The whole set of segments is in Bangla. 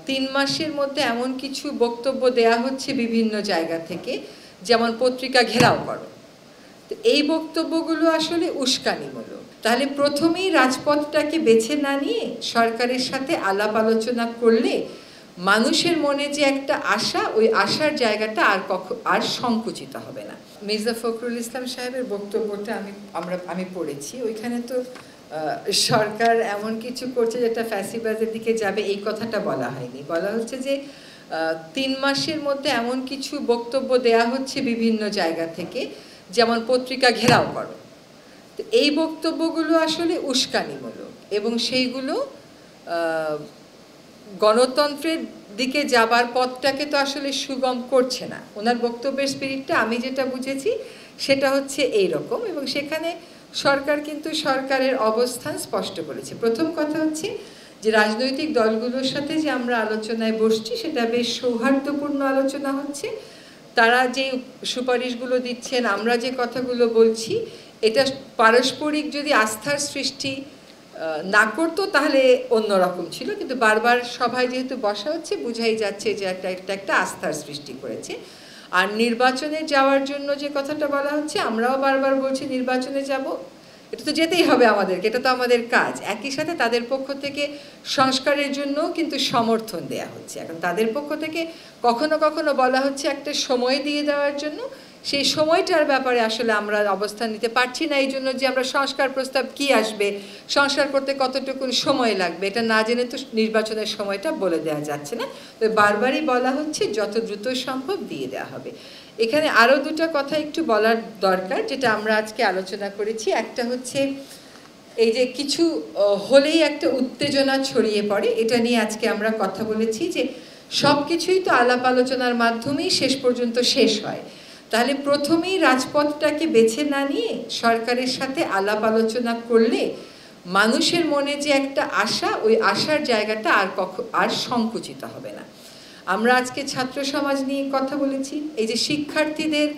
3 মাসের মধ্যে এমন কিছু বক্তব্য দেয়া হচ্ছে বিভিন্ন জায়গা থেকে, যেমন পত্রিকা ঘেরাও করো। তো এই বক্তব্যগুলো আসলে উস্কানিমূলক। তাহলে প্রথমেই রাজপথটাকে বেছে না নিয়ে সরকারের সাথে আলাপ আলোচনা করলে মানুষের মনে যে একটা আশা, ওই আশার জায়গাটা আর সংকুচিত হবে না। মির্জা ফখরুল ইসলাম সাহেবের বক্তব্যটা আমি পড়েছি। ওইখানে তো সরকার এমন কিছু করছে যেটা ফ্যাসিবাদের দিকে যাবে, এই কথাটা বলা হয়নি। বলা হচ্ছে যে 3 মাসের মধ্যে এমন কিছু বক্তব্য দেয়া হচ্ছে বিভিন্ন জায়গা থেকে, যেমন পত্রিকা ঘেরাও করো। তো এই বক্তব্যগুলো আসলে উস্কানিমূলক এবং সেইগুলো গণতন্ত্রের দিকে যাবার পথটাকে তো আসলে সুগম করছে না। ওনার বক্তব্যের স্পিরিটটা আমি যেটা বুঝেছি সেটা হচ্ছে এই রকম, এবং সেখানে সরকার কিন্তু সরকারের অবস্থান স্পষ্ট করেছে। প্রথম কথা হচ্ছে যে রাজনৈতিক দলগুলোর সাথে যে আমরা আলোচনায় বসছি সেটা বেশ সৌহার্দ্যপূর্ণ আলোচনা হচ্ছে। তারা যে সুপারিশগুলো দিচ্ছেন, আমরা যে কথাগুলো বলছি, এটা পারস্পরিক যদি আস্থার সৃষ্টি না করতো তাহলে অন্যরকম ছিল, কিন্তু বারবার সভায় যেহেতু বসা হচ্ছে বোঝাই যাচ্ছে যে একটা আস্থার সৃষ্টি করেছে। আর নির্বাচনে যাওয়ার জন্য যে কথাটা বলা হচ্ছে, আমরাও বারবার বলছি নির্বাচনে যাব, এটা তো যেতেই হবে আমাদেরকে, এটা তো আমাদের কাজ। একই সাথে তাদের পক্ষ থেকে সংস্কারের জন্য কিন্তু সমর্থন দেয়া হচ্ছে। এখন তাদের পক্ষ থেকে কখনো কখনো বলা হচ্ছে একটা সময় দিয়ে দেওয়ার জন্য, সেই সময়টার ব্যাপারে আসলে আমরা অবস্থান নিতে পারছি না। এই জন্য যে আমরা সংস্কার প্রস্তাব কি আসবে, সংস্কার করতে কতটুকু সময় লাগবে, এটা না জেনে তো নির্বাচনের সময়টা বলে দেওয়া যাচ্ছে না। তো বারবারই বলা হচ্ছে যত দ্রুত সম্ভব দিয়ে দেওয়া হবে। এখানে আরও দুটো কথা একটু বলার দরকার, যেটা আমরা আজকে আলোচনা করেছি। একটা হচ্ছে এই যে কিছু হলেই একটা উত্তেজনা ছড়িয়ে পড়ে, এটা নিয়ে আজকে আমরা কথা বলেছি যে সব কিছুই তো আলাপ আলোচনার মাধ্যমেই শেষ পর্যন্ত শেষ হয়। তাহলে প্রথমেই রাজপথটাকে বেছে না নিয়ে সরকারের সাথে আলাপ আলোচনা করলে মানুষের মনে যে একটা আশা, ওই আশার জায়গাটা আর সংকুচিত হবে না। আমরা আজকে ছাত্র সমাজ নিয়ে কথা বলেছি। এই যে শিক্ষার্থীদের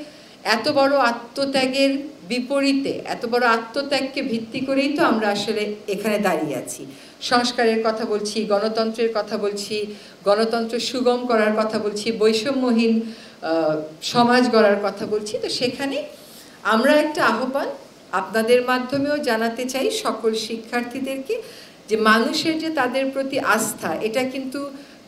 এত বড় আত্মত্যাগের বিপরীতে, এত বড় আত্মত্যাগকে ভিত্তি করেই তো আমরা আসলে এখানে দাঁড়িয়ে আছি। সংস্কারের কথা বলছি, গণতন্ত্রের কথা বলছি, গণতন্ত্র সুগম করার কথা বলছি, বৈষম্যহীন সমাজ গড়ার কথা বলছি। তো সেখানে আমরা একটা আহ্বান আপনাদের মাধ্যমেও জানাতে চাই সকল শিক্ষার্থীদেরকে, যে মানুষের যে তাদের প্রতি আস্থা, এটা কিন্তু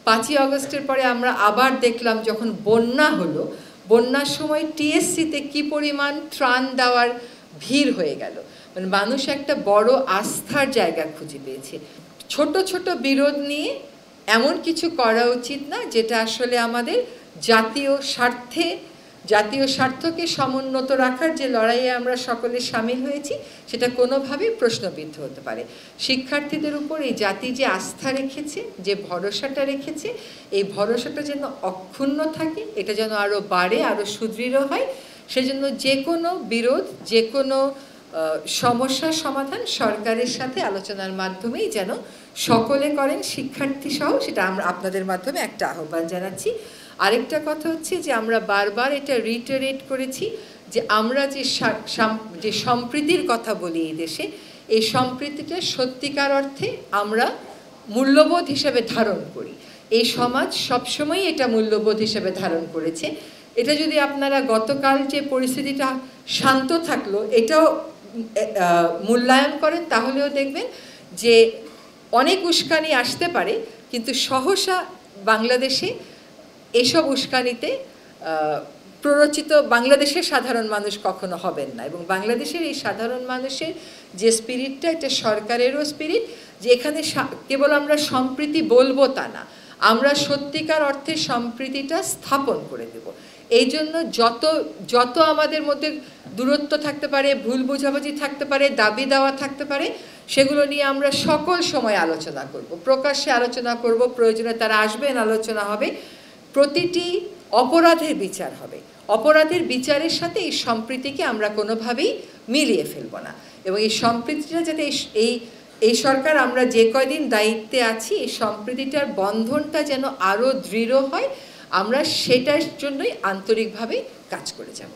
5ই আগস্টের পরে আমরা আবার দেখলাম যখন বন্যা হলো, বন্যার সময় টিএসসিতে কি পরিমাণ ত্রাণ দেওয়ার ভিড় হয়ে গেল। মানে মানুষ একটা বড় আস্থার জায়গা খুঁজে পেয়েছে। ছোট ছোট বিরোধ নিয়ে এমন কিছু করা উচিত না যেটা আসলে আমাদের জাতীয় স্বার্থকে সমুন্নত রাখার যে লড়াইয়ে আমরা সকলে সামিল হয়েছি, সেটা কোনোভাবেই প্রশ্নবিদ্ধ হতে পারে। শিক্ষার্থীদের উপর এই জাতি যে আস্থা রেখেছে, যে ভরসাটা রেখেছে, এই ভরসাটা যেন অক্ষুণ্ণ থাকে, এটা যেন আরও বাড়ে, আরও সুদৃঢ় হয়। সেজন্য যে কোনো বিরোধ, যে কোনো সমস্যার সমাধান সরকারের সাথে আলোচনার মাধ্যমেই যেন সকলে করেন, শিক্ষার্থী সহ, সেটা আমরা আপনাদের মাধ্যমে একটা আহ্বান জানাচ্ছি। আরেকটা কথা হচ্ছে যে আমরা বারবার এটা রিটারেট করেছি যে আমরা যে সম্প্রীতির কথা বলি এই দেশে, এই সম্প্রীতিটা সত্যিকার অর্থে আমরা মূল্যবোধ হিসেবে ধারণ করি। এই সমাজ সবসময়ই এটা মূল্যবোধ হিসেবে ধারণ করেছে। এটা যদি আপনারা গতকাল যে পরিস্থিতিটা শান্ত থাকলো এটাও মূল্যায়ন করেন, তাহলেও দেখবেন যে অনেক উস্কানি আসতে পারে, কিন্তু সহসা বাংলাদেশে এসব উস্কানিতে প্ররোচিত বাংলাদেশের সাধারণ মানুষ কখনো হবেন না। এবং বাংলাদেশের এই সাধারণ মানুষের যে স্পিরিটটা, এটা সরকারেরও স্পিরিট, যে এখানে কেবল আমরা সম্প্রীতি বলবো তা না, আমরা সত্যিকার অর্থে সম্প্রীতিটা স্থাপন করে দেব। এই জন্য যত আমাদের মধ্যে দূরত্ব থাকতে পারে, ভুল বোঝাবুঝি থাকতে পারে, দাবি দেওয়া থাকতে পারে, সেগুলো নিয়ে আমরা সকল সময় আলোচনা করব, প্রকাশ্যে আলোচনা করব, প্রয়োজনে তারা আসবেন, আলোচনা হবে। প্রতিটি অপরাধের বিচার হবে, অপরাধের বিচারের সাথে এই সম্প্রীতিকে আমরা কোনোভাবেই মিলিয়ে ফেলব না। এবং এই সম্প্রীতিটা যাতে এই সরকার আমরা যে কয়দিন দায়িত্বে আছি, এই সম্প্রীতিটার বন্ধনটা যেন আরও দৃঢ় হয়, আমরা সেটার জন্যই আন্তরিকভাবে কাজ করে যাব।